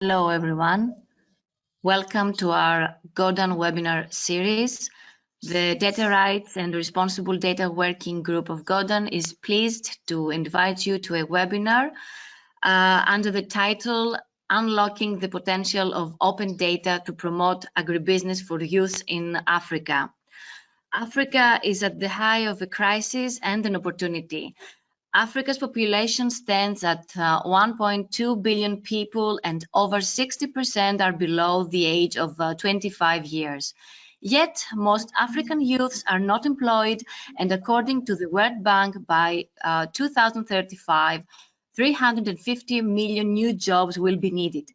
Hello, everyone. Welcome to our GODAN webinar series. The Data Rights and Responsible Data Working Group of GODAN is pleased to invite you to a webinar under the title Unlocking the Potential of Open Data to Promote Agribusiness for Youth in Africa. Africa is at the height of a crisis and an opportunity. Africa's population stands at 1.2 billion people, and over 60% are below the age of 25 years. Yet, most African youths are not employed, and according to the World Bank, by 2035, 350 million new jobs will be needed.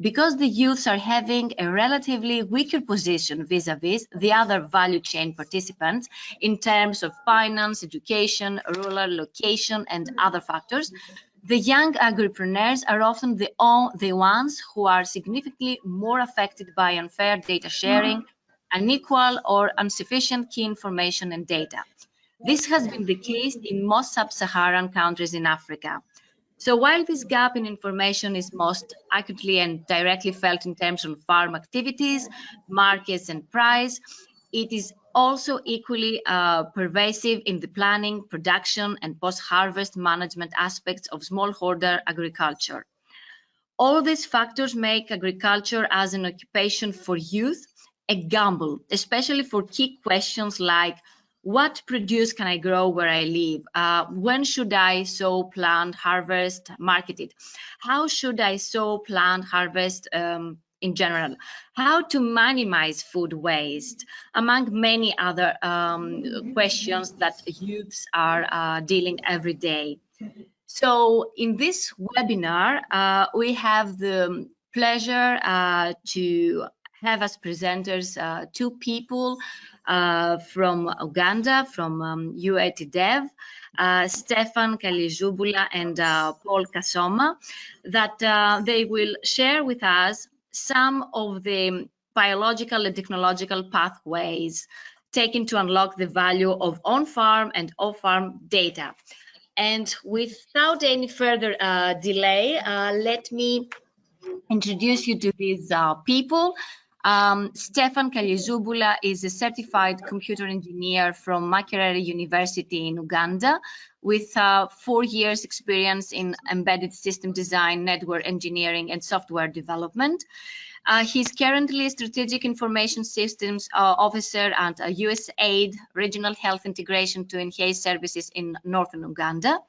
Because the youths are having a relatively weaker position vis-a-vis the other value chain participants in terms of finance, education, rural location, and other factors, the young agripreneurs are often the ones who are significantly more affected by unfair data sharing, unequal or insufficient key information and data. This has been the case in most sub-Saharan countries in Africa. So while this gap in information is most acutely and directly felt in terms of farm activities, markets, and price, it is also equally pervasive in the planning, production, and post-harvest management aspects of smallholder agriculture. All these factors make agriculture as an occupation for youth a gamble, especially for key questions like what produce can I grow where I live? When should I sow, plant, harvest, market it? How should I sow, plant, harvest in general? How to minimize food waste, among many other questions that youths are dealing every day. So in this webinar, we have the pleasure to have as presenters two people from Uganda, from YITEDEV, Stefan Kalijubula and Paul Kasoma, that they will share with us some of the biological and technological pathways taken to unlock the value of on-farm and off-farm data. And without any further delay, let me introduce you to these people. Stefan Kalijubula is a certified computer engineer from Makerere University in Uganda with 4 years experience in embedded system design, network engineering, and software development. He's currently a Strategic Information Systems Officer at USAID Regional Health Integration to Enhance Services in Northern Uganda.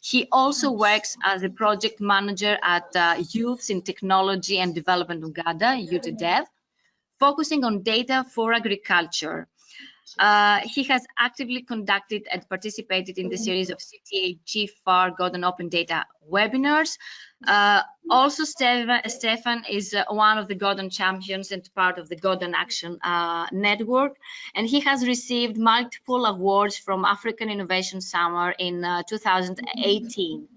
He also works as a project manager at Youth in Technology and Development Uganda, YITEDEV, focusing on data for agriculture. He has actively conducted and participated in the series of CTA GFAR GODAN Open Data webinars. Also, Stefan is one of the GODAN champions and part of the GODAN Action Network, and he has received multiple awards from African Innovation Summer in 2018.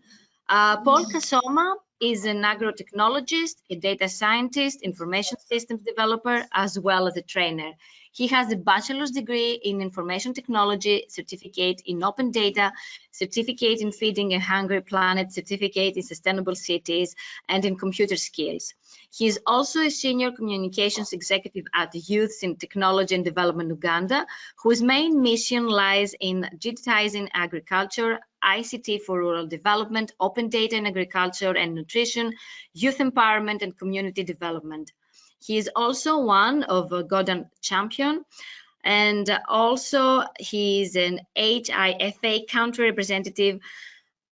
Paul Kasoma is an agrotechnologist, a data scientist, information systems developer, as well as a trainer. He has a bachelor's degree in information technology, certificate in open data, certificate in feeding a hungry planet, certificate in sustainable cities, and in computer skills. He is also a senior communications executive at Youth in Technology and Development Uganda, whose main mission lies in digitizing agriculture, ICT for rural development, open data in agriculture and nutrition, youth empowerment, and community development. He is also one of a GODAN champion, and also he is an HIFA country representative.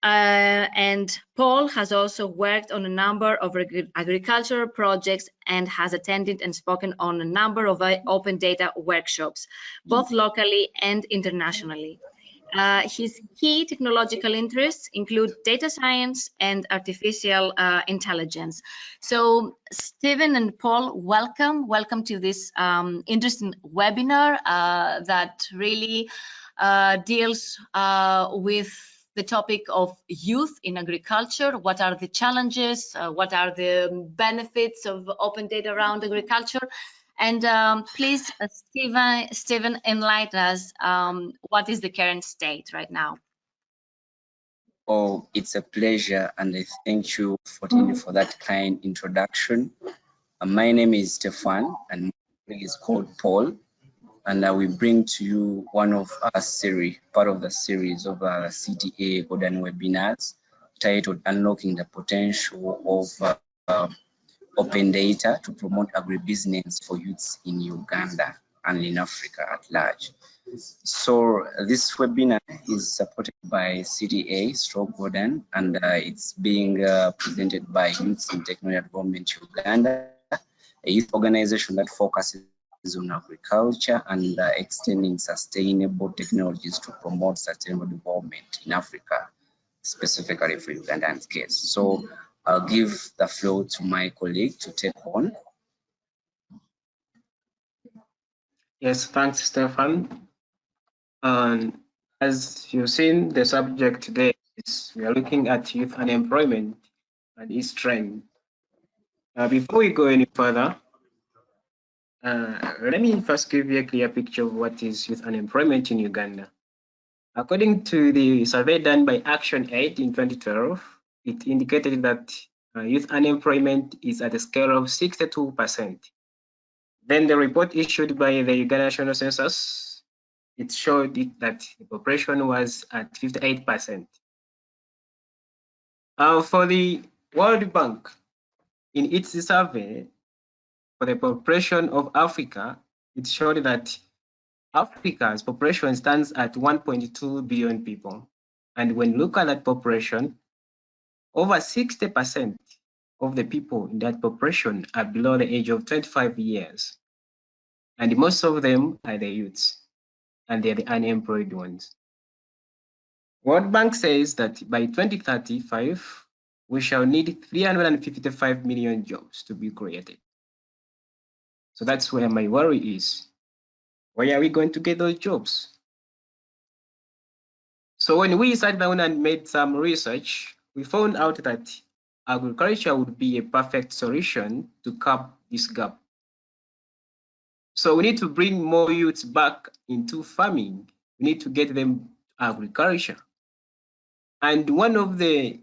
And Paul has also worked on a number of agricultural projects and has attended and spoken on a number of open data workshops, both locally and internationally. His key technological interests include data science and artificial intelligence. So, Stephen and Paul, welcome to this interesting webinar that really deals with the topic of youth in agriculture. What are the challenges? What are the benefits of open data around agriculture? And please, Stephen, enlighten us. What is the current state right now? Oh, it's a pleasure, and I thank you for that kind introduction. My name is Stefan, and my colleague is called Paul, and we bring to you one of our series, part of the series of our CTA GODAN webinars, titled Unlocking the Potential of Open Data to Promote Agribusiness for Youths in Uganda and in Africa at large. So this webinar is supported by CDA GODAN, and it's being presented by Youth in Technology and Development Uganda, a youth organization that focuses on agriculture and extending sustainable technologies to promote sustainable development in Africa, specifically for Ugandan's case. So I'll give the floor to my colleague to take on. Yes, thanks, Stefan. And as you've seen, the subject today is we are looking at youth unemployment and its trend. Before we go any further, let me first give you a clear picture of what is youth unemployment in Uganda. According to the survey done by Action Aid in 2012, it indicated that youth unemployment is at a scale of 62%. Then the report issued by the Uganda National Census, it showed that the population was at 58%. For the World Bank, in its survey for the population of Africa, it showed that Africa's population stands at 1.2 billion people. And when you look at that population, over 60% of the people in that population are below the age of 25 years. And most of them are the youths, and they're the unemployed ones. World Bank says that by 2035, we shall need 355 million jobs to be created. So that's where my worry is. Where are we going to get those jobs? So when we sat down and made some research, we found out that agriculture would be a perfect solution to cap this gap. So we need to bring more youths back into farming. We need to get them agriculture. And one of the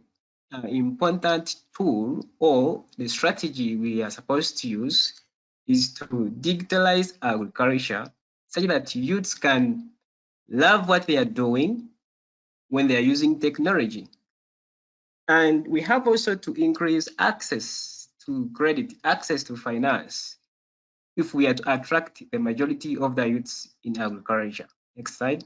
important tool or the strategy we are supposed to use is to digitalize agriculture such that youths can love what they are doing when they are using technology. And we have also to increase access to credit, access to finance, if we are to attract the majority of the youths in agriculture. Next slide.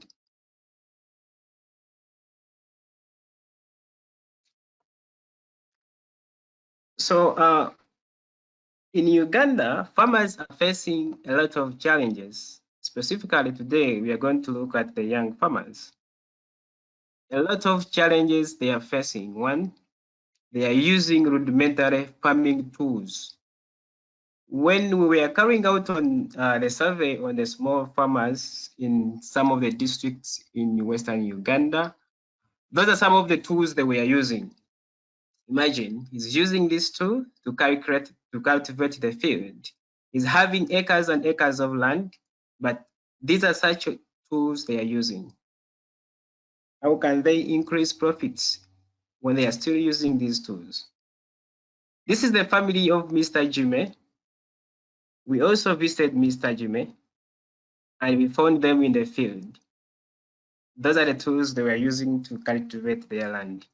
So in Uganda, farmers are facing a lot of challenges. Specifically today, we are going to look at the young farmers. A lot of challenges they are facing. One, they are using rudimentary farming tools. When we were carrying out on the survey on the small farmers in some of the districts in Western Uganda, those are some of the tools that we are using. Imagine he's using this tool to cultivate the field. He's having acres and acres of land, but these are such tools they are using. How can they increase profits when they are still using these tools? This is the family of Mr. Junya. We also visited Mr. Junya and we found them in the field. Those are the tools they were using to cultivate their land.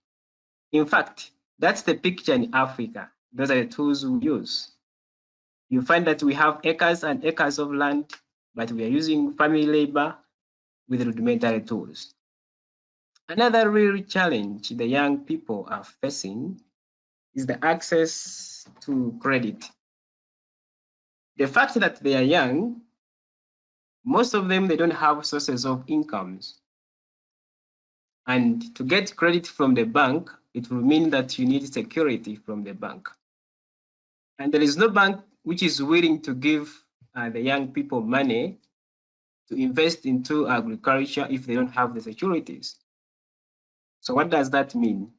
In fact, that's the picture in Africa. Those are the tools we use. You find that we have acres and acres of land, but we are using family labor with rudimentary tools. Another real challenge the young people are facing is the access to credit. The fact that they are young, most of them, they don't have sources of incomes. And to get credit from the bank, it will mean that you need security from the bank. And there is no bank which is willing to give the young people money to invest into agriculture if they don't have the securities. So what does that mean?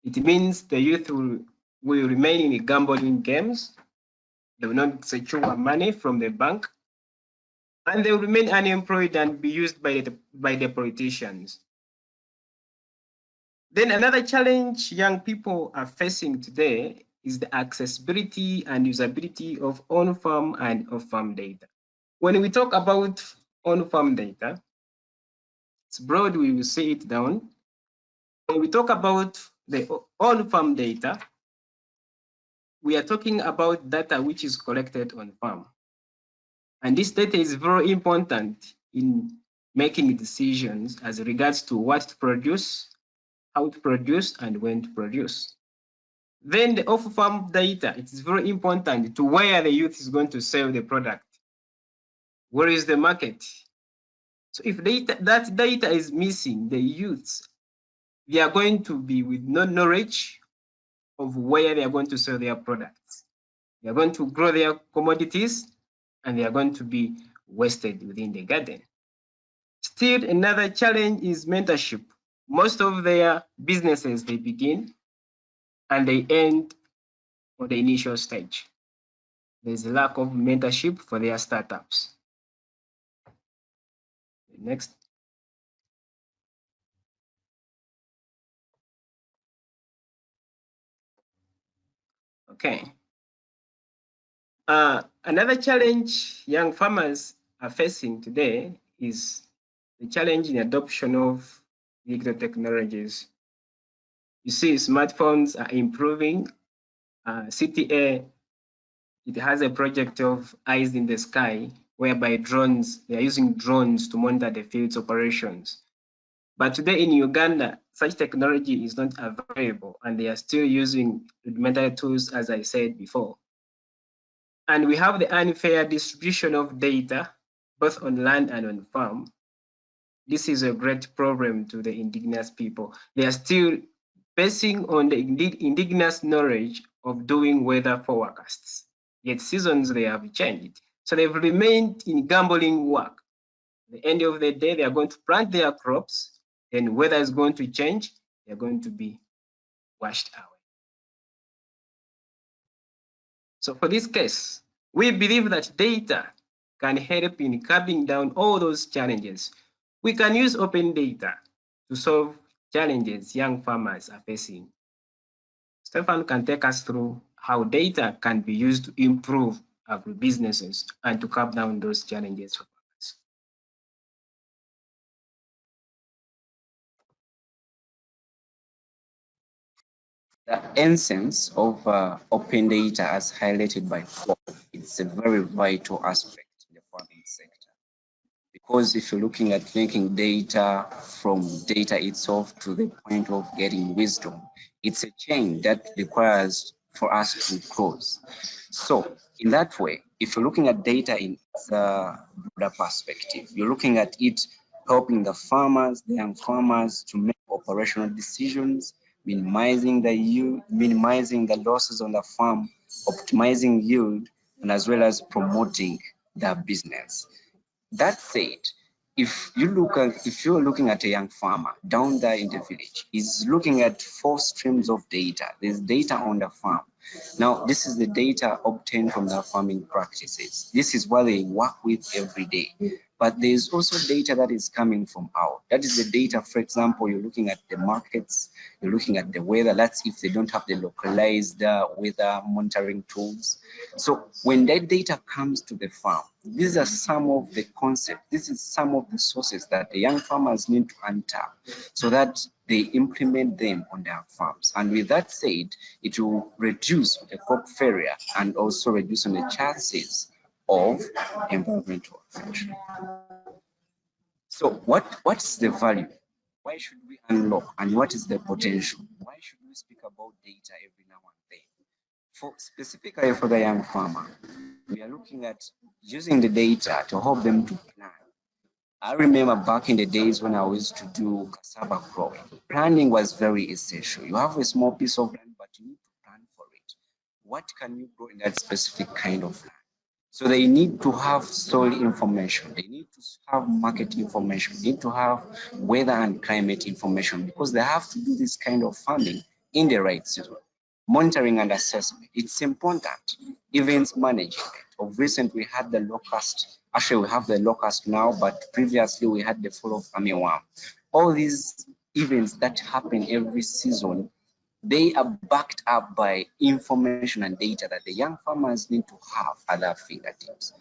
It means the youth will remain in gambling games. They will not secure money from the bank, and they will remain unemployed and be used by the politicians. Then another challenge young people are facing today is the accessibility and usability of on-farm and off-farm data. When we talk about on-farm data, it's broad, we will see it down. When we talk about the on-farm data, we are talking about data which is collected on farm. And this data is very important in making decisions as regards to what to produce, how to produce, and when to produce. Then the off-farm data, it is very important to where the youth is going to sell the product. Where is the market? So if that data is missing, the youths, they are going to be with no knowledge of where they are going to sell their products. They are going to grow their commodities and they are going to be wasted within the garden. Still, another challenge is mentorship. Most of their businesses, they begin and they end on the initial stage. There's a lack of mentorship for their startups. Next. Okay. Another challenge young farmers are facing today is the challenge in adoption of digital technologies. You see, smartphones are improving. CTA, it has a project of eyes in the sky, whereby they are using drones to monitor the field's operations. But today in Uganda, such technology is not available, and they are still using rudimentary tools, as I said before. And we have the unfair distribution of data, both on land and on farm. This is a great problem to the indigenous people. They are still basing on the indigenous knowledge of doing weather forecasts. Yet seasons, they have changed. So they've remained in gambling work. At the end of the day, they are going to plant their crops, and weather is going to change, they're going to be washed away. So for this case, we believe that data can help in curbing down all those challenges. We can use open data to solve challenges young farmers are facing. Stefan can take us through how data can be used to improve agribusinesses and to curb down those challenges for farmers. The essence of open data, as highlighted by Paul, it's a very vital aspect in the farming sector. Because if you're looking at making data from data itself to the point of getting wisdom, it's a chain that requires for us to close. So in that way, if you're looking at data in its broader perspective, you're looking at it helping the farmers, the young farmers, to make operational decisions, minimizing the yield, minimizing the losses on the farm, optimizing yield, and as well as promoting their business. That said, if you're looking at a young farmer down there in the village, he's looking at 4 streams of data. There's data on the farm. Now, this is the data obtained from the farming practices. This is what they work with every day. But there's also data that is coming from out. That is the data, for example, you're looking at the markets, you're looking at the weather. That's if they don't have the localized weather monitoring tools. So when that data comes to the farm, these are some of the concepts. This is some of the sources that the young farmers need to untap so that they implement them on their farms. And with that said, it will reduce the crop failure and also reduce on the chances of environmental affection. So what's the value? Why should we unlock, and what is the potential? Why should we speak about data every now and then? Specifically for the young farmer, we are looking at using the data to help them to plan. I remember back in the days when I used to do cassava growing, planning was very essential. You have a small piece of land, but you need to plan for it. What can you grow in that specific kind of land? So they need to have soil information. They need to have market information. They need to have weather and climate information, because they have to do this kind of farming in the right season. Monitoring and assessment, it's important. Events management. Of recent, we had the locust. Actually, we have the locust now, but previously we had the fall of armyworm. All these events that happen every season, they are backed up by information and data that the young farmers need to have at their fingertips.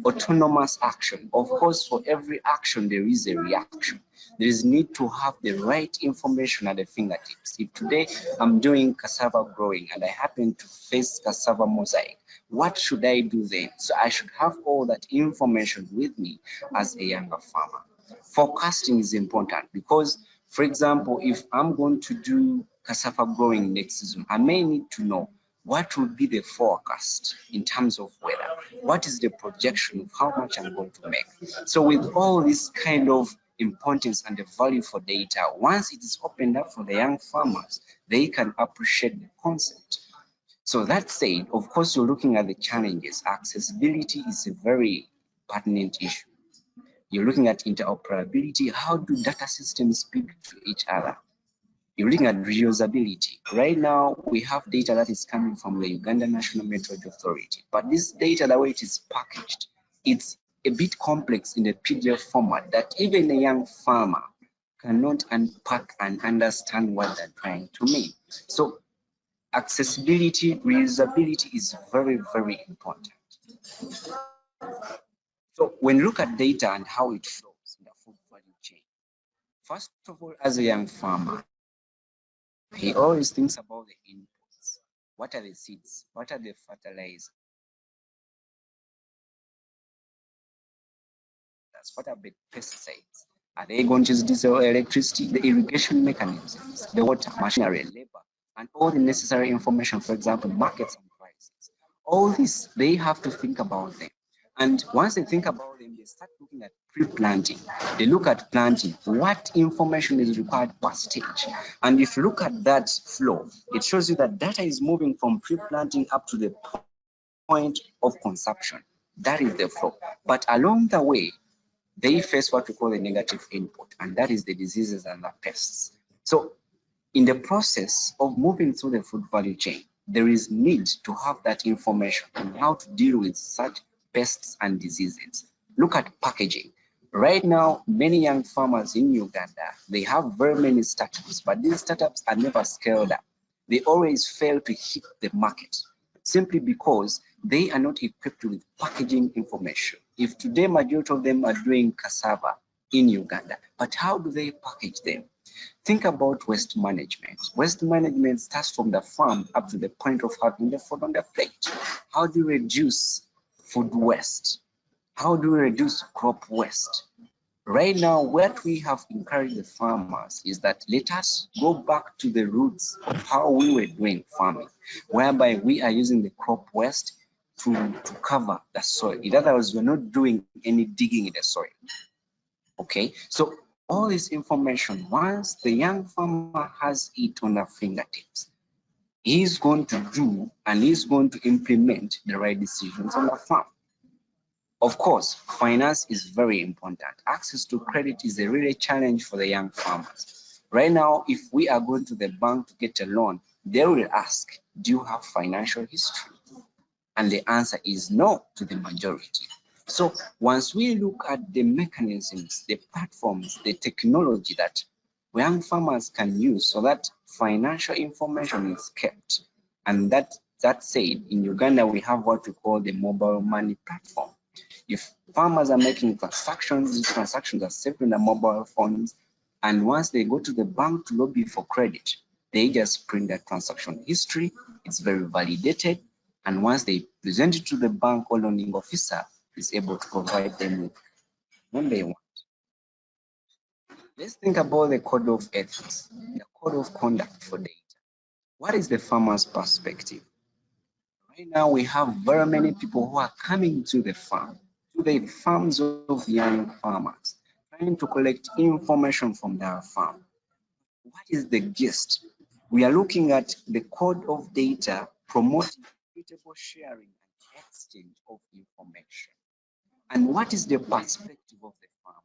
Autonomous action. Of course, for every action, there is a reaction. There is need to have the right information at the fingertips. If today I'm doing cassava growing and I happen to face cassava mosaic, what should I do then? So I should have all that information with me as a younger farmer. Forecasting is important because, for example, if I'm going to do cassava growing next season, I may need to know what will be the forecast in terms of weather. What is the projection of how much I'm going to make? So with all this kind of importance and the value for data, once it is opened up for the young farmers, they can appreciate the concept. So that said, of course, you're looking at the challenges. Accessibility is a very pertinent issue. You're looking at interoperability. How do data systems speak to each other? You're looking at reusability. Right now, we have data that is coming from the Uganda National Meteorology Authority, but this data, the way it is packaged, it's a bit complex in the PDF format that even a young farmer cannot unpack and understand what they're trying to mean. So accessibility, reusability is very, very important. So when you look at data and how it flows in the food value chain, first of all, as a young farmer, he always thinks about the inputs. What are the seeds? What are the fertilizers? What are the pesticides? Are they going to use diesel or electricity? The irrigation mechanisms, the water, machinery, labor, and all the necessary information, for example, markets and prices. All this, they have to think about them. And once they think about them, they start looking at pre-planting. They look at planting, what information is required per stage. And if you look at that flow, it shows you that data is moving from pre-planting up to the point of consumption. That is the flow. But along the way, they face what we call the negative input, and that is the diseases and the pests. So in the process of moving through the food value chain, there is need to have that information on how to deal with such pests and diseases. Look at packaging. Right now, many young farmers in Uganda, they have very many startups, but these startups are never scaled up. They always fail to hit the market simply because they are not equipped with packaging information. If today majority of them are doing cassava in Uganda, but how do they package them? Think about waste management. Waste management starts from the farm up to the point of having the food on the plate. How do you reduce food waste? How do we reduce crop waste? Right now, what we have encouraged the farmers is that let us go back to the roots of how we were doing farming, whereby we are using the crop waste to cover the soil. In other words, we're not doing any digging in the soil. Okay, so all this information, once the young farmer has it on their fingertips, he's going to do and he's going to implement the right decisions on the farm. Of course, finance is very important. Access to credit is a really challenge for the young farmers. Right now, if we are going to the bank to get a loan, they will ask, do you have financial history? And the answer is no to the majority. So once we look at the mechanisms, the platforms, the technology that young farmers can use so that financial information is kept, and that said, in Uganda, we have what we call the mobile money platform. If farmers are making transactions, these transactions are saved in the mobile phones, and once they go to the bank to lobby for credit, they just print their transaction history. It's very validated, and once they present it to the bank or loaning officer, is able to provide them with when they want. Let's think about the code of ethics, the code of conduct for data. What is the farmer's perspective? Right now, we have very many people who are coming to the farm, to the farms of young farmers, trying to collect information from their farm. What is the gist? We are looking at the code of data promoting equitable sharing and exchange of information. And what is the perspective of the farmer?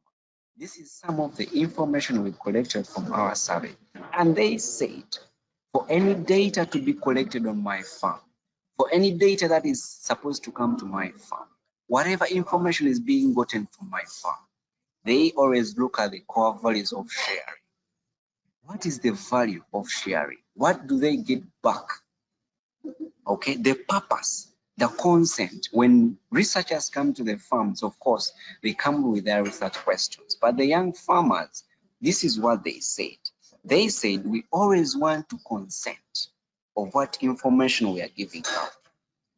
This is some of the information we collected from our survey. And they said, for any data to be collected on my farm, for any data that is supposed to come to my farm, whatever information is being gotten from my farm, they always look at the core values of sharing. what is the value of sharing? What do they get back? Okay, the purpose, the consent. When researchers come to the farms, of course, they come with their research questions. But the young farmers, this is what they said. They said, we always want to consent of what information we are giving out.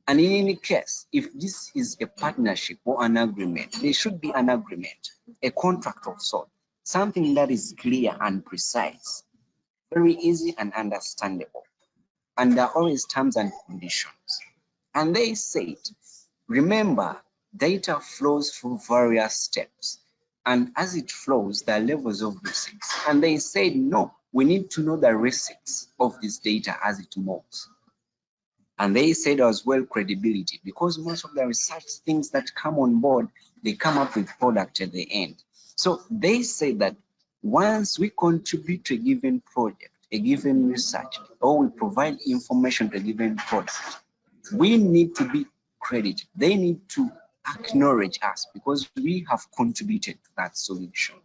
And in any case, if this is a partnership or an agreement, there should be an agreement, a contract of sort, something that is clear and precise, very easy and understandable. And there are always terms and conditions. And they said, remember, data flows through various steps. And as it flows, there are levels of risks. And they said, no, we need to know the risks of this data as it moves. And they said as well credibility, because most of the research things that come on board, they come up with product at the end. So they say that once we contribute to a given project, a given research, or we provide information to a given product, we need to be credited. They need to acknowledge us because we have contributed to that solution.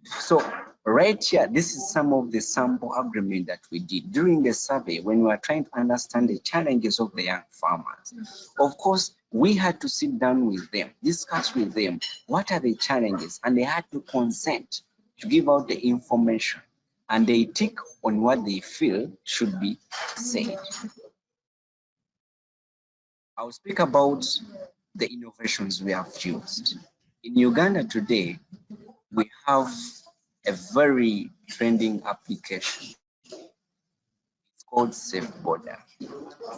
So right here, this is some of the sample agreement that we did during the survey when we were trying to understand the challenges of the young farmers. Of course, we had to sit down with them, discuss with them, what are the challenges, and they had to consent to give out the information, and they tick on what they feel should be said. I'll speak about the innovations we have used. In Uganda today, we have a very trending application. It's called Safe Border.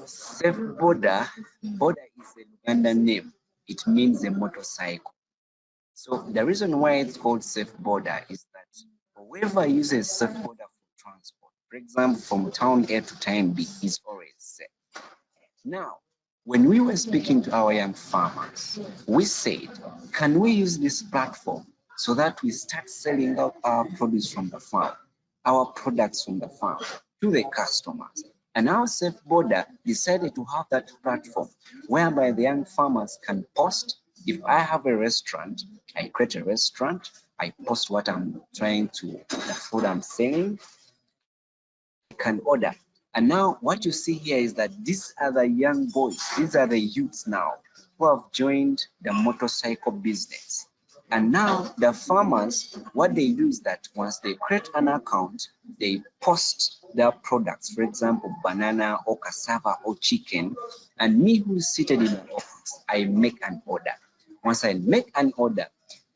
Safe Border, border is a Ugandan name. It means a motorcycle. So the reason why it's called Safe Border is that whoever uses Safe Border for transport, for example, from town A to town B, is always safe. Now, when we were speaking to our young farmers, we said, can we use this platform so that we start selling out our produce from the farm, our products from the farm to the customers? And our Safe Border decided to have that platform whereby the young farmers can post. If I have a restaurant, I create a restaurant, I post what I'm trying to, the food I'm selling, I can order. And now what you see here is that these are the young boys, these are the youths now who have joined the motorcycle business. And now the farmers, what they do is that once they create an account, they post their products, for example, banana or cassava or chicken. And me who is seated in an office, I make an order. Once I make an order,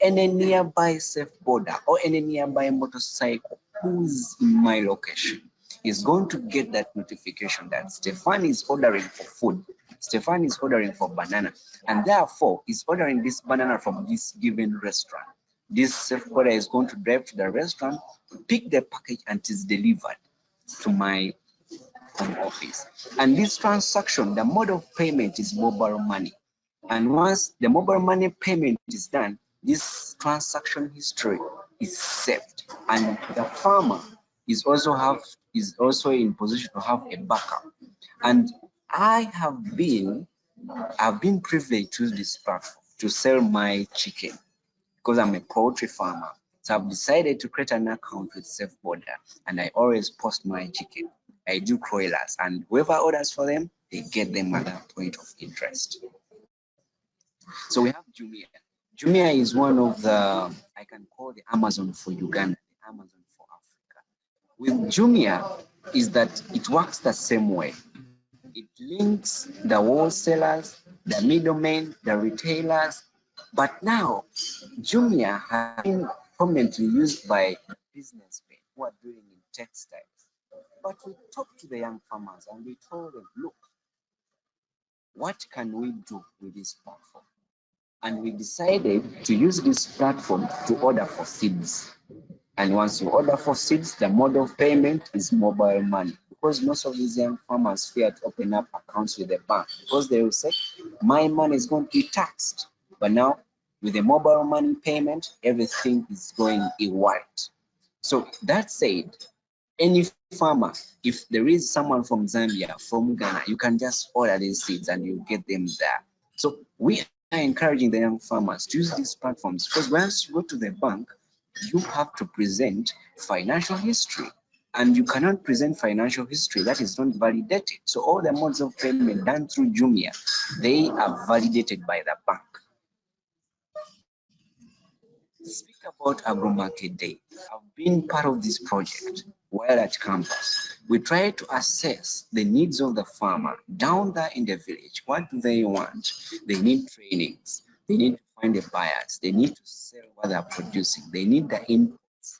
any nearby Safe Border or any nearby motorcycle who's in my location is going to get that notification that Stefan is ordering for food, Stefan is ordering for banana, and therefore is ordering this banana from this given restaurant. This Safe Border is going to drive to the restaurant, pick the package, and it is delivered to my home office. And this transaction, the mode of payment is mobile money. And once the mobile money payment is done, this transaction history is saved, and the farmer is also in position to have a backup. And I've been privileged to use this platform to sell my chicken because I'm a poultry farmer. So I've decided to create an account with Safe Border, and I always post my chicken. I do broilers, and whoever orders for them, they get them at that point of interest. So we have Junya. Junya is one of the, I can call the Amazon for Uganda, the Amazon for Africa. With Junya is that it works the same way. It links the wholesalers, the middlemen, the retailers. But now, Junya has been prominently used by businessmen who are doing in textiles. But we talked to the young farmers and we told them, look, what can we do with this platform? And we decided to use this platform to order for seeds. And once you order for seeds, the mode of payment is mobile money, because most of these young farmers fear to open up accounts with the bank because they will say, my money is going to be taxed. But now with the mobile money payment, everything is going e-wallet. So that said, any farmer, if there is someone from Zambia, from Ghana, you can just order these seeds and you get them there. So we are encouraging the young farmers to use these platforms, because once you go to the bank, you have to present financial history. and you cannot present financial history that is not validated. So all the modes of payment done through Junya, they are validated by the bank. Speak about Agro-Market Day. I've been part of this project while at campus. We try to assess the needs of the farmer down there in the village. What do they want? They need trainings. They need to find the buyers. They need to sell what they're producing. They need the inputs.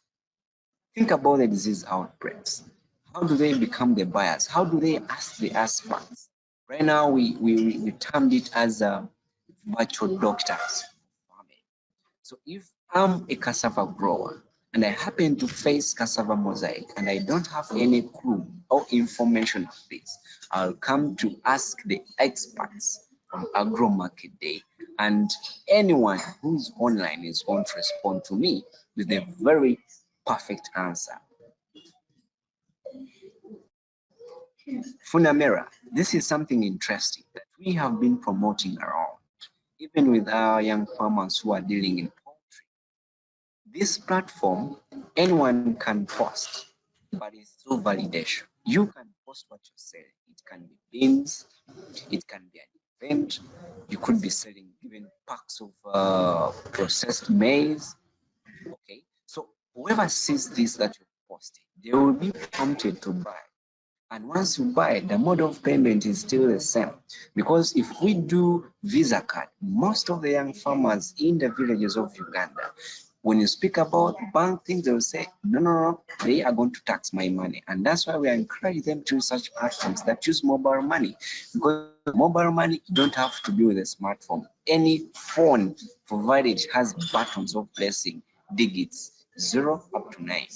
Think about the disease outbreaks. How do they become the buyers? How do they ask the aspects? Right now, we termed it as virtual doctors. So if I'm a cassava grower and I happen to face cassava mosaic and I don't have any clue or information of this, I'll come to ask the experts on Agro-Market Day, and anyone who's online is going to respond to me with a very perfect answer. Funamera, this is something interesting that we have been promoting around, even with our young farmers who are dealing in poultry. This platform, anyone can post, but it's through validation. You can post what you sell. It can be beans, it can be an event. You could be selling even packs of processed maize. Okay, so whoever sees this that you posted, they will be prompted to buy. And once you buy, the mode of payment is still the same. Because if we do Visa card, most of the young farmers in the villages of Uganda, when you speak about bank things, they will say, no, they are going to tax my money. And that's why we encourage them to use such platforms that use mobile money. Because mobile money, you don't have to be with a smartphone. Any phone, provided it has buttons of pressing digits, 0 up to 9.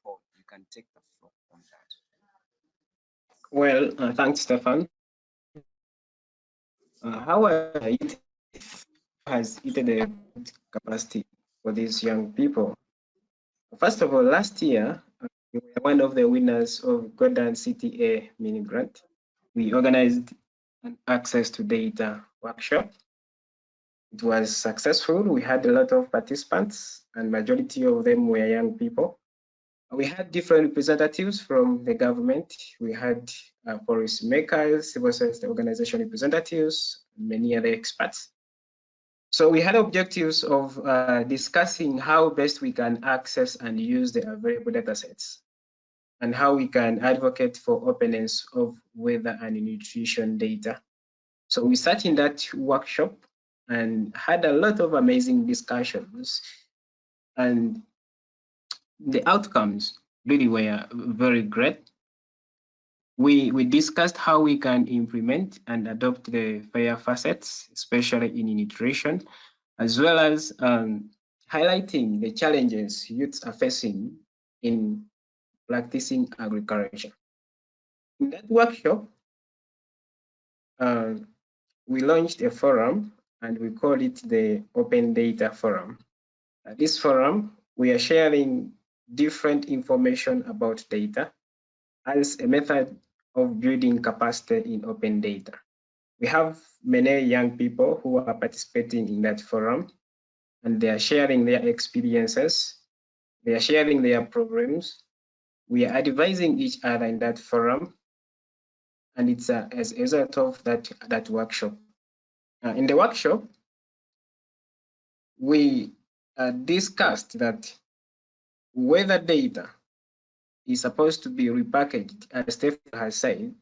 You can take the floor on that. Well, thanks, Stefan. How has YITEDEV capacity for these young people? First of all, last year, we were one of the winners of GODAN CTA mini grant. We organized an access to data workshop. It was successful. We had a lot of participants, and majority of them were young people. We had different representatives from the government. We had policy makers, civil society organization representatives, many other experts. So we had objectives of discussing how best we can access and use the available data sets and how we can advocate for openness of weather and nutrition data. So we sat in that workshop and had a lot of amazing discussions, and the outcomes really were very great. We discussed how we can implement and adopt the FAIR facets, especially in nutrition, as well as highlighting the challenges youths are facing in practicing agriculture. In that workshop, we launched a forum and we call it the Open Data Forum. At this forum, we are sharing different information about data as a method of building capacity in open data. We have many young people who are participating in that forum, and they are sharing their experiences, they are sharing their problems. We are advising each other in that forum, and it's as a result of that workshop. In the workshop, we discussed that weather data is supposed to be repackaged, as Stephen has said,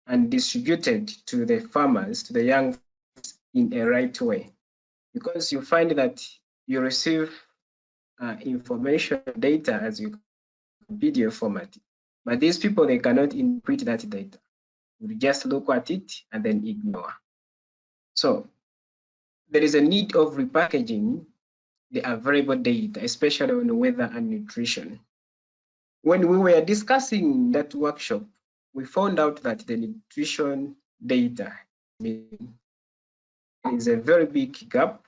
and distributed to the farmers, to the young farmers, in a right way. Because you find that you receive information data as you video format, but these people, they cannot interpret that data. You just look at it and then ignore. So there is a need of repackaging the available data, especially on weather and nutrition. When we were discussing that workshop, we found out that the nutrition data is a very big gap.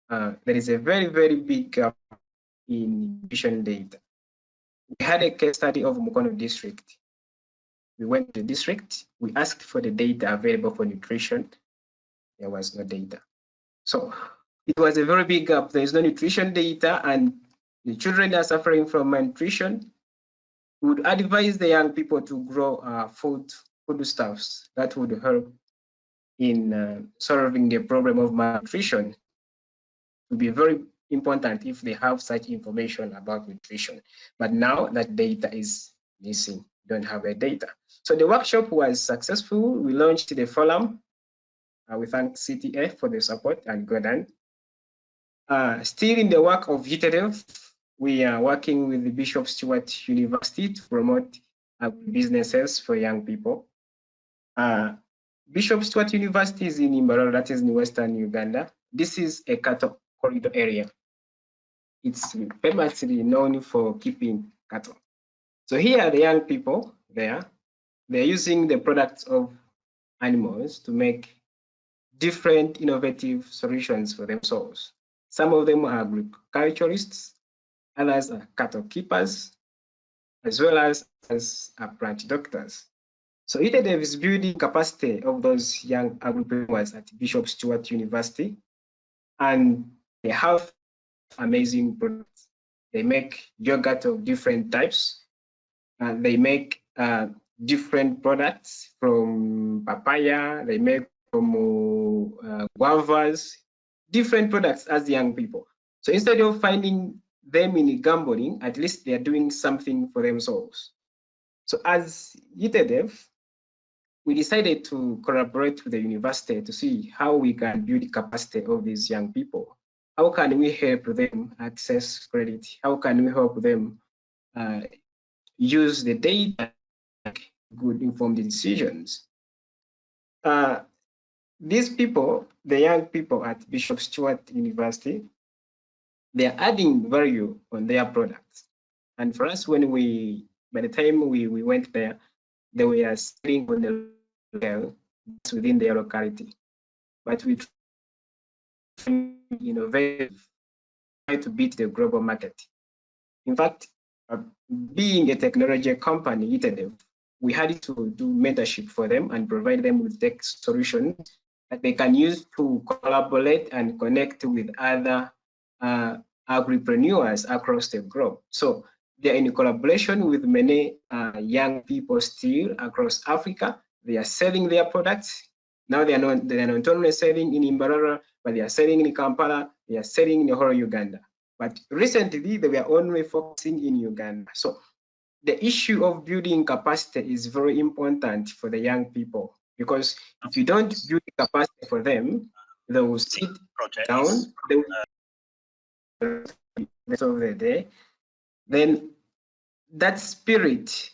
There is a very, very big gap in nutrition data. We had a case study of Mukono district. We went to the district, we asked for the data available for nutrition. There was no data. So it was a very big gap. There is no nutrition data, and the children are suffering from malnutrition. We would advise the young people to grow foodstuffs that would help in solving the problem of malnutrition. It would be very important if they have such information about nutrition. But now that data is missing, don't have a data. So the workshop was successful. We launched the forum. We thank CTA for the support and GODAN. Still in the work of YITEDEV, we are working with the Bishop Stewart University to promote businesses for young people. Bishop Stewart University is in Imbarara, that is in Western Uganda. This is a cattle corridor area. It's famously known for keeping cattle. So here are the young people there. They're using the products of animals to make different innovative solutions for themselves. Some of them are agriculturists, others are cattle keepers, as well as plant doctors. So YITEDEV is building capacity of those young agripreneurs at Bishop Stewart University, and they have amazing products. They make yogurt of different types, and they make different products from papaya, they make from guavas, different products as young people. So instead of finding them in gambling, at least they are doing something for themselves. So as YITEDEV, we decided to collaborate with the university to see how we can build the capacity of these young people. How can we help them access credit? How can we help them use the data to make good informed decisions? These people, the young people at Bishop Stewart University, they are adding value on their products. And for us, when by the time we went there, they were selling on the level within their locality. But we innovate, try to beat the global market. In fact, being a technology company, YITEDEV, we had to do mentorship for them and provide them with tech solutions that they can use to collaborate and connect with other agri-prenuers across the globe. So they're in collaboration with many young people still across Africa. They are selling their products. Now they are not only selling in Imbarara, but they are selling in Kampala, they are selling in the whole Uganda. But recently they were only focusing in Uganda. So the issue of building capacity is very important for the young people, because if you don't build capacity for them, they will sit down, they will the rest of the day. Then that spirit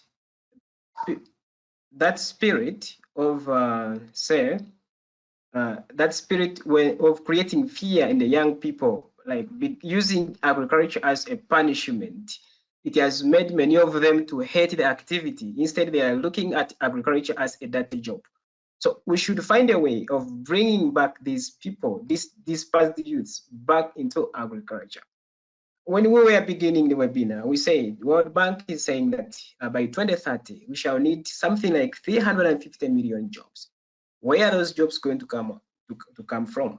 of that spirit of creating fear in the young people, like using agriculture as a punishment, it has made many of them to hate the activity. Instead, they are looking at agriculture as a dirty job. So we should find a way of bringing back these people, these past youths, back into agriculture. When we were beginning the webinar, we said World Bank is saying that by 2030 we shall need something like 350 million jobs. Where are those jobs going to come from?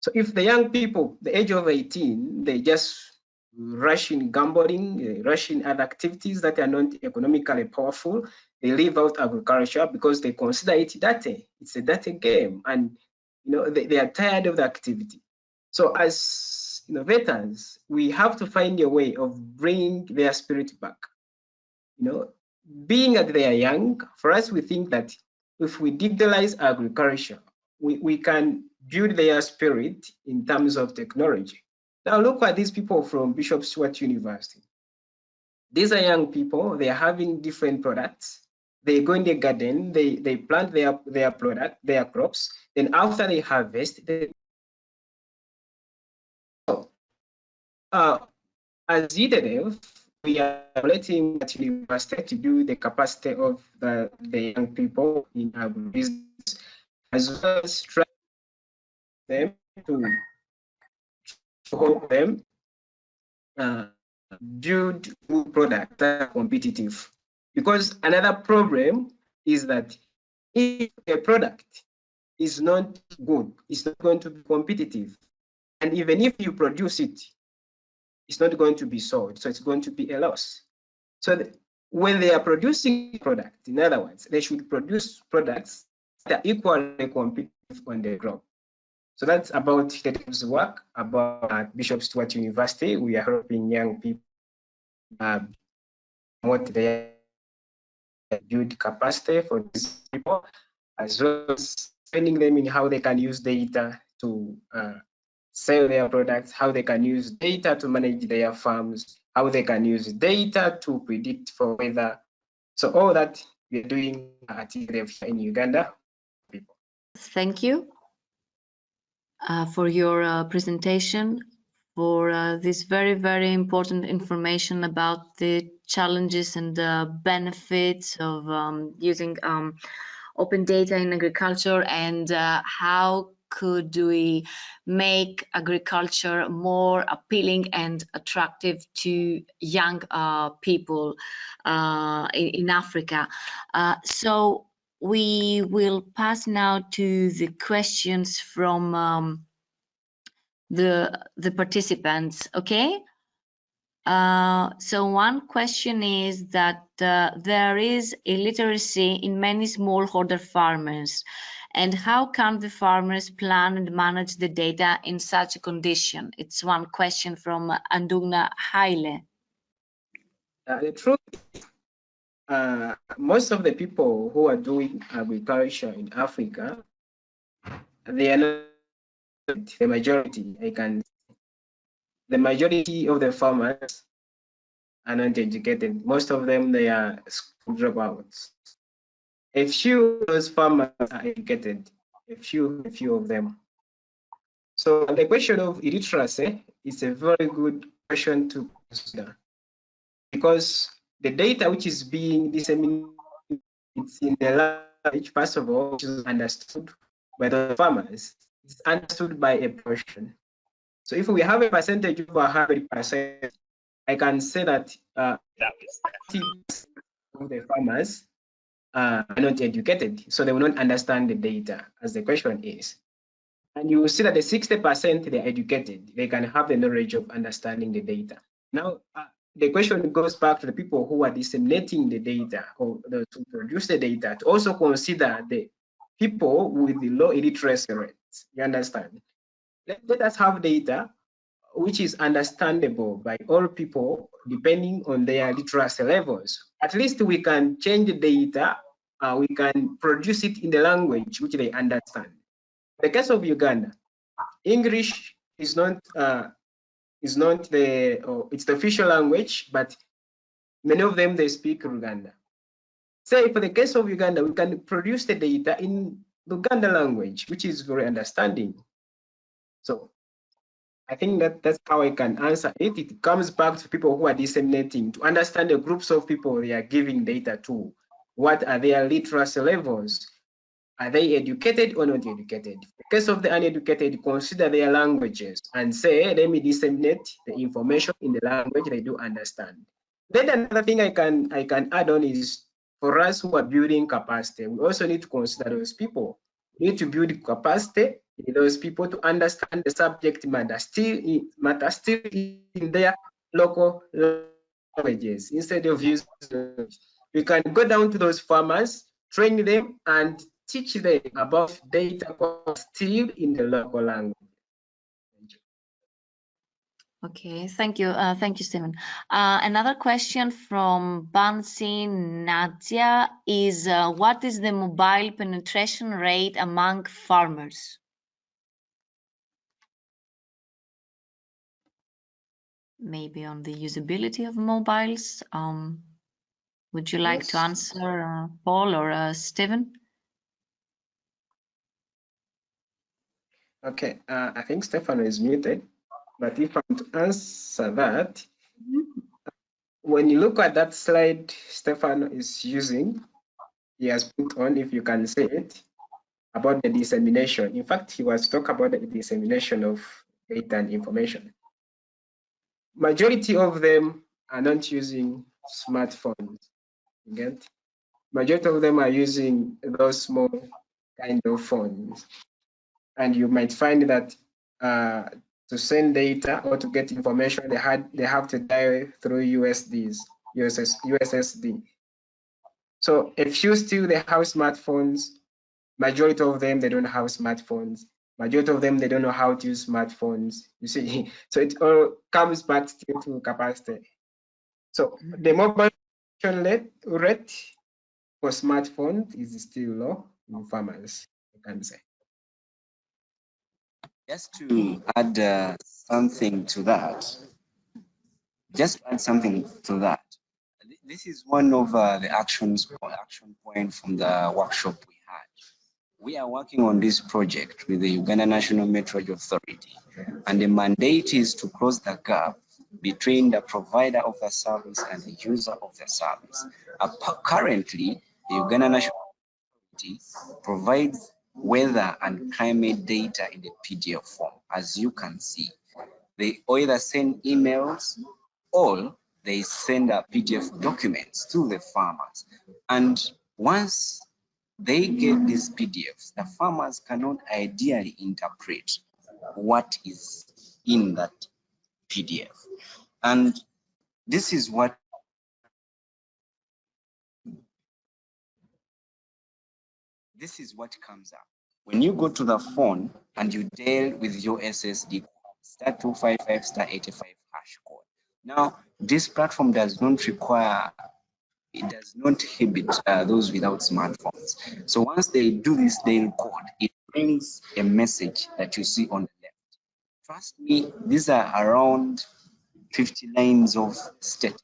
So if the young people, the age of 18, they just rush in gambling, rush in other activities that are not economically powerful, they leave out agriculture because they consider it dirty. It's a dirty game, and they are tired of the activity. So as innovators, we have to find a way of bringing their spirit back. Being that they are young, for us, we think that if we digitalize agriculture, we can build their spirit in terms of technology. Now look at these people from Bishop Stewart University. These are young people, they are having different products. They go in the garden, they plant their product, their crops, then after they harvest, as YITEDEV, we are collaborating at university to build the capacity of the young people in our business, as well as try them to help them build good products that are competitive. Because another problem is that if a product is not good, it's not going to be competitive. And even if you produce it, it's not going to be sold, so it's going to be a loss. So when they are producing product, in other words, they should produce products that are equally competitive on the globe. So that's about YITEDEV's work about at Bishop Stewart University. We are helping young people promote their build capacity for these people, as well as training them in how they can use data to sell their products, how they can use data to manage their farms, how they can use data to predict for weather. So all that we're doing at YITEDEV in Uganda. Thank you for your presentation, for this very, very important information about the challenges and the benefits of using open data in agriculture, and how could we make agriculture more appealing and attractive to young people in Africa. So we will pass now to the questions from the participants, okay? So one question is that there is illiteracy in many smallholder farmers, and how can the farmers plan and manage the data in such a condition? It's one question from Andugna Haile. The truth is, most of the people who are doing agriculture in Africa, they are not the majority. The majority of the farmers are not educated. Most of them, they are school dropouts. A few of those farmers are educated, a few of them. So the question of illiteracy is a very good question to consider, because the data which is being disseminated, it's in the language, first of all, which is understood by the farmers. It's understood by a portion. So if we have a percentage of 100%, I can say that 30% of the farmers are not educated, so they will not understand the data, as the question is. And you will see that the 60% they're educated, they can have the knowledge of understanding the data. Now, the question goes back to the people who are disseminating the data, or those who produce the data, to also consider the people with the low illiteracy rates. You understand? Let us have data which is understandable by all people depending on their literacy levels. At least we can change the data, we can produce it in the language which they understand. In the case of Uganda, English is not it's the official language, but many of them, they speak Luganda. Say for the case of Uganda, we can produce the data in Luganda language, which is very understanding. So I think that's how I can answer it. It comes back to people who are disseminating, to understand the groups of people they are giving data to. What are their literacy levels? Are they educated or not educated? In the case of the uneducated, consider their languages and say, let me disseminate the information in the language they do understand. Then another thing I can add on is, for us who are building capacity, we also need to consider those people. We need to build capacity in those people to understand the subject matter still in their local languages. Instead of using, we can go down to those farmers, train them, and teach them about data still in the local language. Okay, thank you. Thank you, Stephen. Another question from Bansi Nadia is, what is the mobile penetration rate among farmers? Maybe on the usability of mobiles. Would you like to answer, Paul or Stephen? Okay, I think Stefan is muted, but if I'm to answer that, when you look at that slide Stefan is using, he has put on, if you can say it, about the dissemination. In fact, he was talking about the dissemination of data and information. Majority of them are not using smartphones. You get? Majority of them are using those small kind of phones. And you might find that to to send data or to get information, they have to dial through USSD. So a few still they have smartphones. Majority of them they don't have smartphones. Majority of them they don't know how to use smartphones. You see, so it all comes back still to capacity. So the mobile rate for smartphones is still low in farmers, I can say. Just to add something to that, this is one of the action point from the workshop we had. We are working on this project with the Uganda National Meteorology Authority, and the mandate is to close the gap between the provider of the service and the user of the service. Currently, the Uganda National Meteorology provides weather and climate data in the PDF form, as you can see. They either send emails or they send PDF documents to the farmers. And once they get these PDFs, the farmers cannot ideally interpret what is in that PDF. And this is what comes up. When you go to the phone and you dial with your SSD code, *255 *85 hash code. Now, this platform does not require, it does not inhibit those without smartphones. So once they do this dial code, it brings a message that you see on the left. Trust me, these are around 50 lines of statements,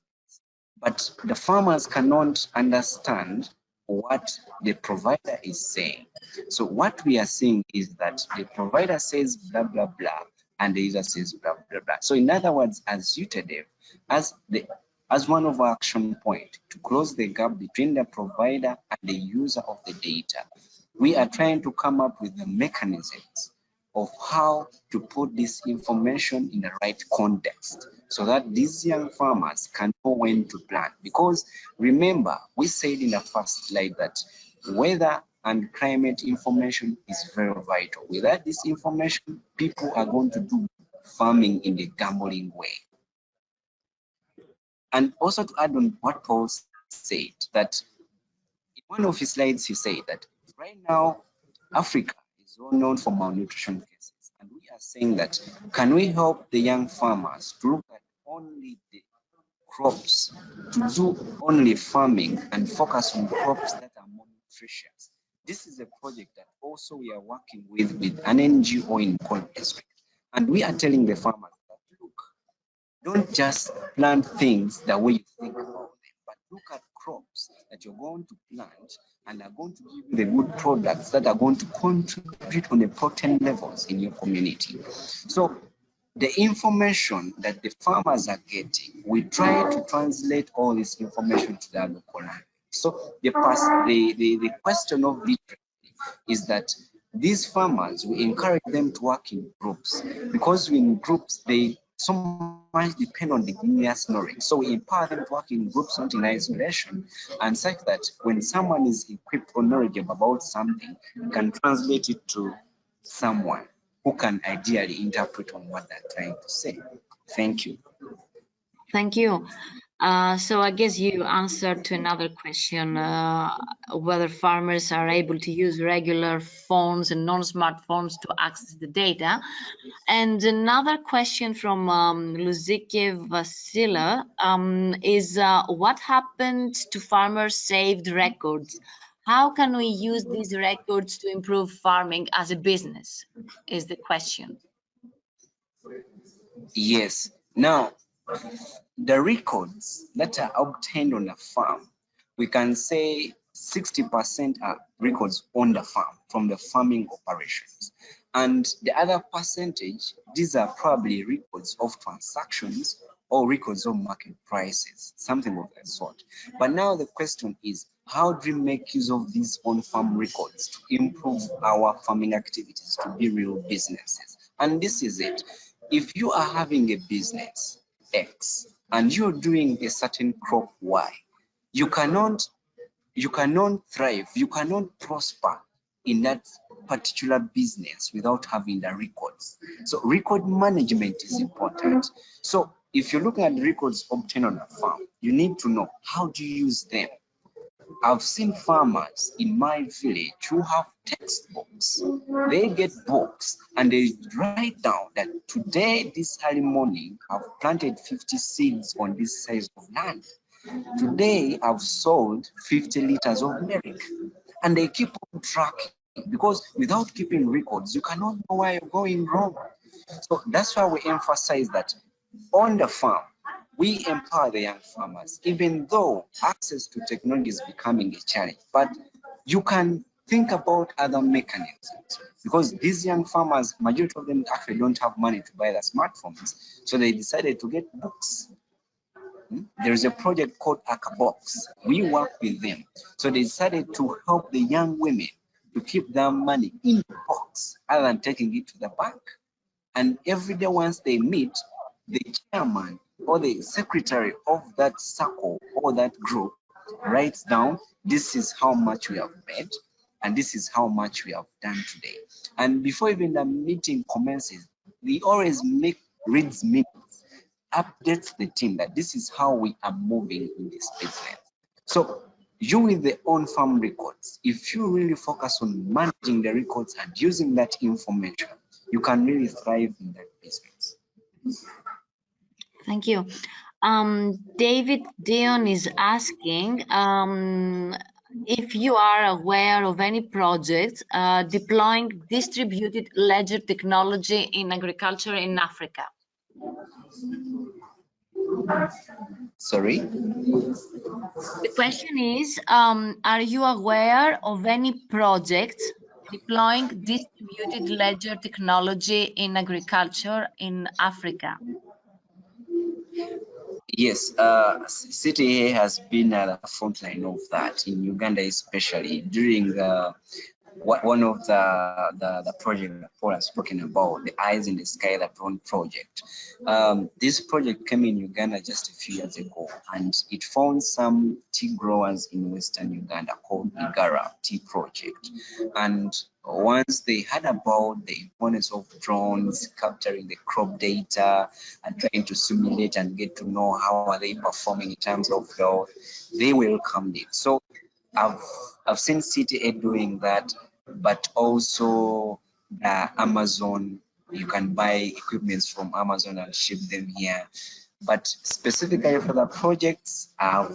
but the farmers cannot understand what the provider is saying. So what we are seeing is that the provider says blah, blah, blah, and the user says blah, blah, blah. So in other words, as YITEDEV, as one of our action points to close the gap between the provider and the user of the data, we are trying to come up with the mechanisms of how to put this information in the right context so that these young farmers can know when to plant. Because remember, we said in the first slide that weather and climate information is very vital. Without this information, people are going to do farming in the gambling way. And also to add on what Paul said, that in one of his slides, he said that right now, Africa is well known for malnutrition cases. And we are saying that, can we help the young farmers to look at only the crops, to do only farming and focus on crops that are more nutritious? This is a project that also we are working with an NGO in Kol District. And we are telling the farmers that, look, don't just plant things the way you think about them, but look at crops that you're going to plant and are going to give you the good products that are going to contribute on the protein levels in your community. So the information that the farmers are getting, we try to translate all this information to their local language. So the question of literacy is that these farmers, we encourage them to work in groups, because in groups they so much depend on the genius knowledge. So we empower them to work in groups, not in isolation, and such that when someone is equipped or knowledgeable about something, you can translate it to someone who can ideally interpret on what they're trying to say. Thank you. Thank you. So I guess you answered to another question, whether farmers are able to use regular phones and non-smartphones to access the data. And another question from Luzike Vasila is what happened to farmers' saved records? How can we use these records to improve farming as a business, is the question. Yes. Now, the records that are obtained on a farm, we can say 60% are records on the farm from the farming operations. And the other percentage, these are probably records of transactions or records of market prices, something of that sort. But now the question is, how do we make use of these on-farm records to improve our farming activities to be real businesses? And this is it. If you are having a business X and you're doing a certain crop Y, you cannot thrive, you cannot prosper in that particular business without having the records. So record management is important. So if you're looking at records obtained on a farm, you need to know how to use them. I've seen farmers in my village who have textbooks. They get books and they write down that today, this early morning, I've planted 50 seeds on this size of land. Today, I've sold 50 liters of milk. And they keep on tracking, because without keeping records, you cannot know where you're going wrong. So that's why we emphasize that on the farm, we empower the young farmers, even though access to technology is becoming a challenge. But you can think about other mechanisms, because these young farmers, majority of them actually don't have money to buy the smartphones. So they decided to get books. There is a project called Box. We work with them. So they decided to help the young women to keep their money in the box other than taking it to the bank. And every day once they meet, the chairman or the secretary of that circle or that group writes down, this is how much we have made and this is how much we have done today. And before even the meeting commences, they always reads minutes, updates the team that this is how we are moving in this business. So you with the on-farm records, if you really focus on managing the records and using that information, you can really thrive in that business. Thank you. David Dion is asking if you are aware of any projects deploying distributed ledger technology in agriculture in Africa. Sorry? The question is, are you aware of any projects deploying distributed ledger technology in agriculture in Africa? Yes, CTA has been at the front line of that in Uganda, especially during one of the project that Paul has spoken about, the Eyes in the Sky, the drone project. This project came in Uganda just a few years ago, and it found some tea growers in Western Uganda called Igara Tea Project. And once they heard about the importance of drones, capturing the crop data and trying to simulate and get to know how are they performing in terms of health, they welcomed it. So I've seen CTA doing that, but also Amazon, you can buy equipments from Amazon and ship them here. But specifically for the projects, I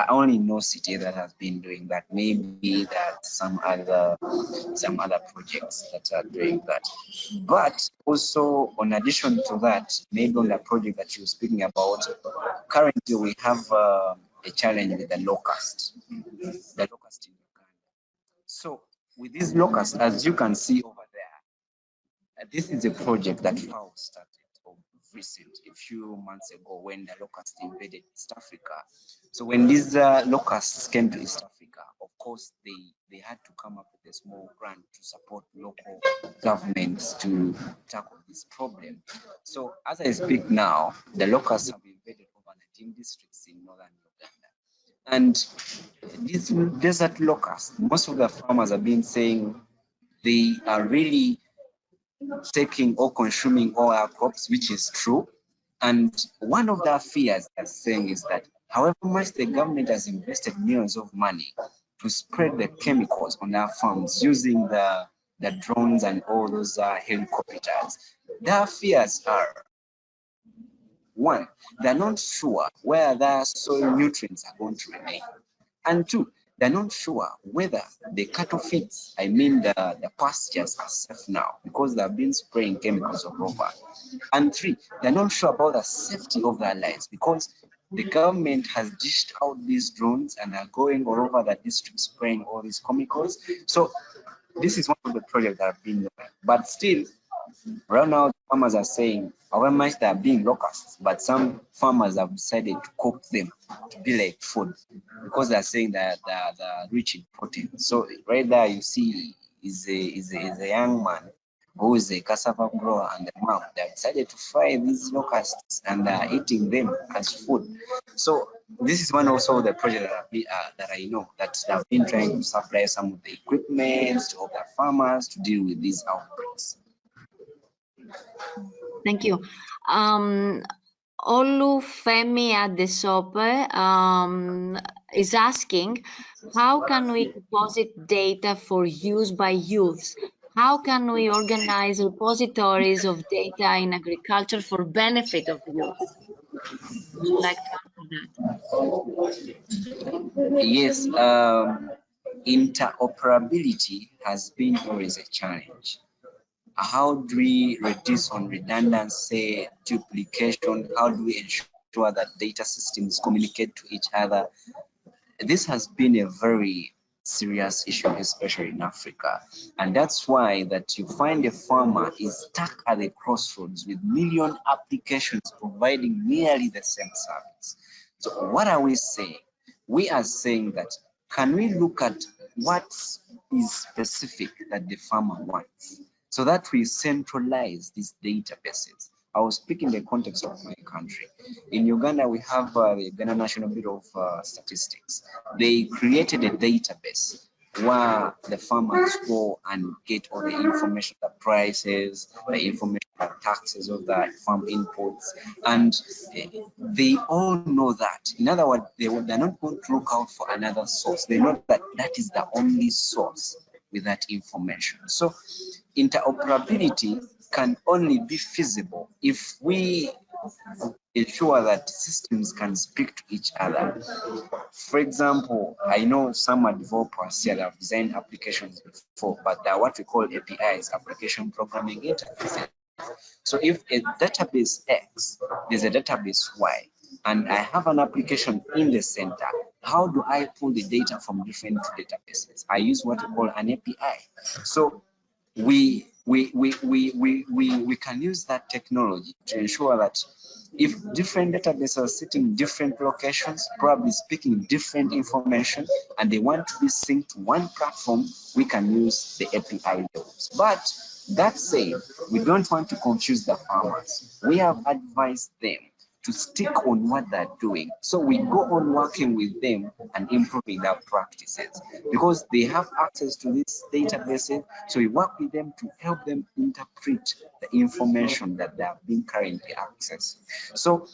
only know CTA that has been doing that. Maybe that some other projects that are doing that. But also, in addition to that, maybe on the project that you're speaking about, currently we have a challenge with the locust. The locust in Uganda. So with these locusts, as you can see over there, this is a project that FAO started recent, a few months ago, when the locusts invaded East Africa. So when these locusts came to East Africa, of course, they had to come up with a small grant to support local governments to tackle this problem. So as I speak now, the locusts have invaded over 19 districts in northern Uganda. And these desert locusts, most of the farmers have been saying they are really taking or consuming all our crops, which is true. And one of the fears they're saying is that however much the government has invested millions of money to spread the chemicals on our farms using the drones and all those helicopters, their fears are, one, they're not sure where their soil nutrients are going to remain. And two, they're not sure whether the cattle feeds, I mean the pastures, are safe now because they've been spraying chemicals all over. And three, they're not sure about the safety of their lives because the government has dished out these drones and are going all over the district spraying all these chemicals. So this is one of the projects that have been done. But still, right now, farmers are saying, however much they are being locusts, but some farmers have decided to cook them to be like food because they are saying that they are rich in protein. So right there, you see, is a young man who is a cassava grower, and the mom, they have decided to fry these locusts and they are eating them as food. So this is one also of the project that I know that have been trying to supply some of the equipment to help the farmers to deal with these outbreaks. Thank you. Olufemi Adesope is asking, how can we deposit data for use by youths? How can we organize repositories of data in agriculture for benefit of youth? Would you like to answer that? Yes, interoperability has been always a challenge. How do we reduce on redundancy, duplication? How do we ensure that data systems communicate to each other? This has been a very serious issue, especially in Africa. And that's why that you find a farmer is stuck at the crossroads with million applications providing nearly the same service. So what are we saying? We are saying that, can we look at what is specific that the farmer wants so that we centralize these databases? I will speak in the context of my country. In Uganda, we have the Uganda National Bureau of Statistics. They created a database where the farmers go and get all the information, the prices, the information, the taxes of the farm inputs, and they all know that. In other words, they're not going to look out for another source. They know that that is the only source with that information. So interoperability can only be feasible if we ensure that systems can speak to each other. For example, I know some developers here that have designed applications before, but they are what we call APIs, application programming interfaces. So if a database X, there's a database Y, and I have an application in the center, how do I pull the data from different databases? I use what we call an API. So we can use that technology to ensure that if different databases are sitting in different locations, probably speaking different information, and they want to be synced to one platform, we can use the API levels. But that said, we don't want to confuse the farmers. We have advised them to stick on what they're doing. So we go on working with them and improving their practices because they have access to these databases. So we work with them to help them interpret the information that they have been currently accessing. So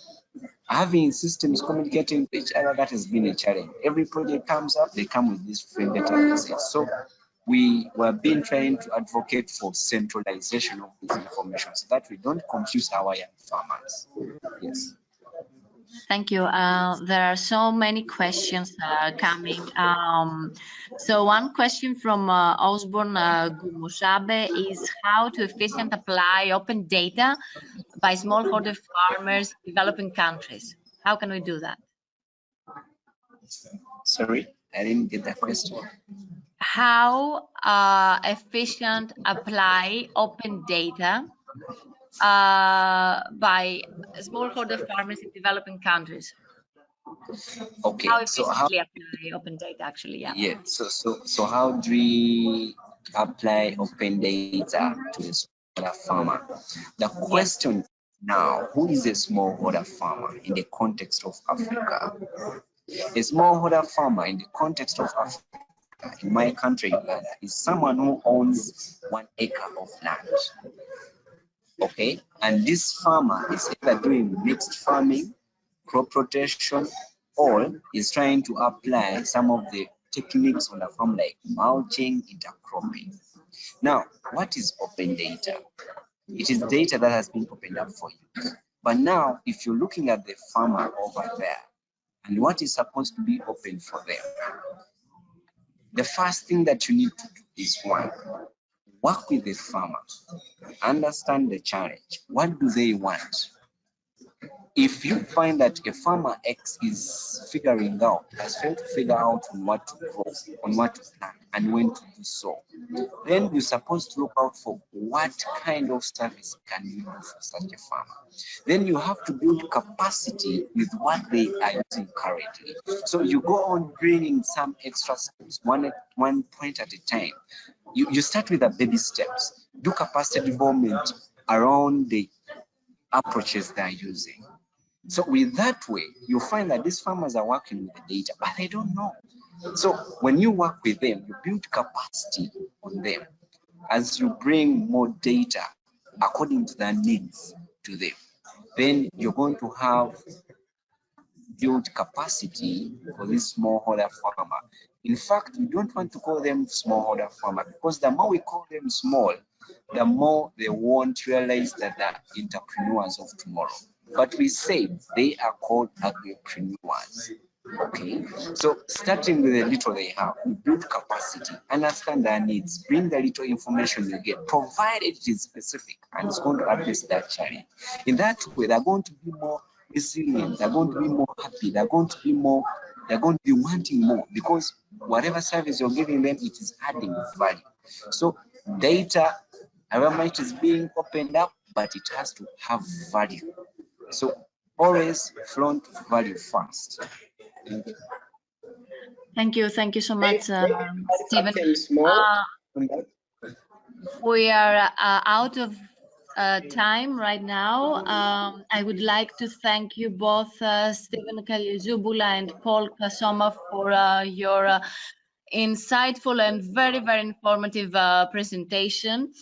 having systems communicating with each other, that has been a challenge. Every project comes up, they come with these different databases. So we were been trying to advocate for centralization of this information so that we don't confuse our young farmers. Yes. Thank you. There are so many questions coming. So one question from Osborne Gumushabe is how to efficiently apply open data by smallholder farmers in developing countries. How can we do that? Sorry, I didn't get that question. How efficient apply open data by smallholder farmers in developing countries? Okay, how efficiently apply open data actually? Yeah. So how do we apply open data to the smallholder farmer? The question now, who is a smallholder farmer in the context of Africa? A smallholder farmer in the context of Africa, in my country, Uganda, is someone who owns 1 acre of land. Okay, and this farmer is either doing mixed farming, crop rotation, or is trying to apply some of the techniques on the farm like mulching, intercropping. Now, what is open data? It is data that has been opened up for you. But now, if you're looking at the farmer over there, and what is supposed to be open for them, the first thing that you need to do is one, work with the farmer, understand the challenge. What do they want? If you find that a farmer X is figuring out, has failed to figure out on what to grow, on what to plant, and when to do so, then you're supposed to look out for what kind of service can you do for such a farmer. Then you have to build capacity with what they are using currently. So you go on bringing some extra steps, one point at a time. You start with the baby steps. do capacity development around the approaches they're using. So with that way, you find that these farmers are working with the data, but they don't know. So when you work with them, you build capacity on them as you bring more data according to their needs to them. Then you're going to have build capacity for this smallholder farmer. In fact, we don't want to call them smallholder farmer, because the more we call them small, the more they won't realize that they're entrepreneurs of tomorrow. But we say they are called agri-prenuers. Okay, so starting with the little they have, we build capacity, understand their needs, bring the little information you get, provided it is specific and it's going to address that challenge. In that way, they're going to be more resilient, they're going to be more happy, they're going to be wanting more, because whatever service you're giving them, it is adding value. So data environment is being opened up, but it has to have value. So always flaunt value first. Thank you so much, Stephen. We are out of time right now. I would like to thank you both, Stephen Kalyazubula and Paul Kasoma, for your insightful and very informative presentation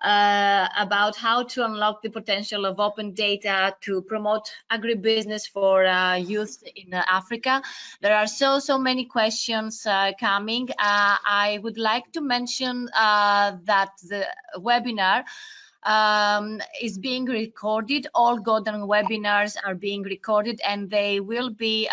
about how to unlock the potential of open data to promote agribusiness for youth in Africa. There are so many questions coming. I would like to mention that the webinar is being recorded. All GODAN webinars are being recorded, and they will be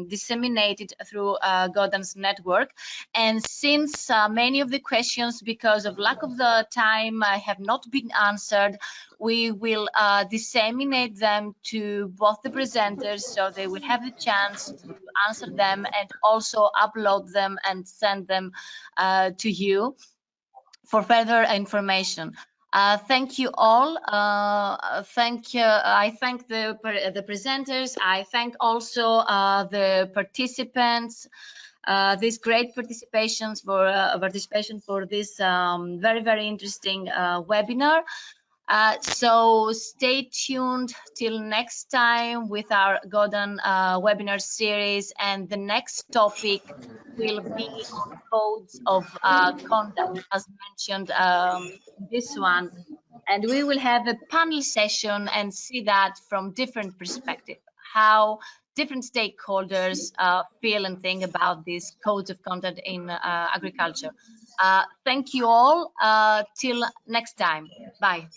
disseminated through GODAN's network. And since many of the questions, because of lack of the time, have not been answered, we will disseminate them to both the presenters, so they will have the chance to answer them and also upload them and send them to you for further information. Thank you all. Thank you. I thank the presenters. I thank also the participants. This great participation for this very interesting webinar. So stay tuned till next time with our GODAN webinar series, and the next topic will be on codes of conduct, as mentioned this one, and we will have a panel session and see that from different perspectives, how different stakeholders feel and think about these codes of conduct in agriculture. Thank you all. Till next time. Bye.